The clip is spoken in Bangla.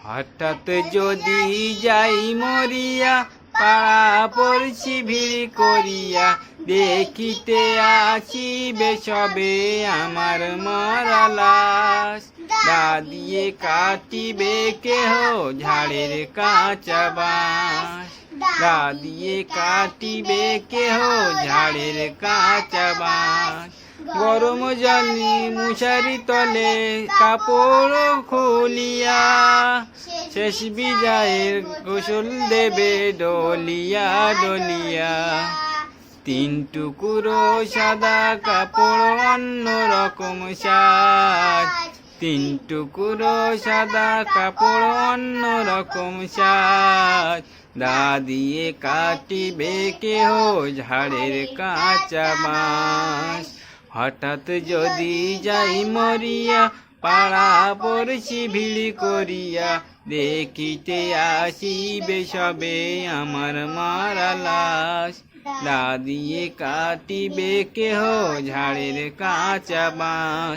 হঠাৎ যদি যাই মরিয়া, পাড়া পড়ছি ভিড় করিয়া, দেখিতে আসিবে সবে আমার মরা লাশ। দা দিয়ে কাটিবে কেহ ঝাড়ের কাঁচা বাঁশ, দা দিয়ে কাটিবে কেহ ঝাড়ের কাঁচা বাঁশ। গরম জলে মশারি তলে কাপড় খুলিয়া, শেষ বিদায়ের গোসল দেবে ডলিয়া ডলিয়া। তিন টুকরো সাদা কাপড় অন্য রকম সাজ, তিন টুকরো সাদা কাপড় অন্য রকম সাজ। দা দিয়ে কাটিবে কেহ ঝাড়ের কাঁচা বাঁশ। হঠাৎ যদি যাই মরিয়া, পাড়া পড়ছি ভিড় করিয়া, দেখিতে আসিবে সবে আমার মরা লাশ। দা দিয়ে কাটিবে কেহ ঝাড়ের কাঁচা বাঁশ।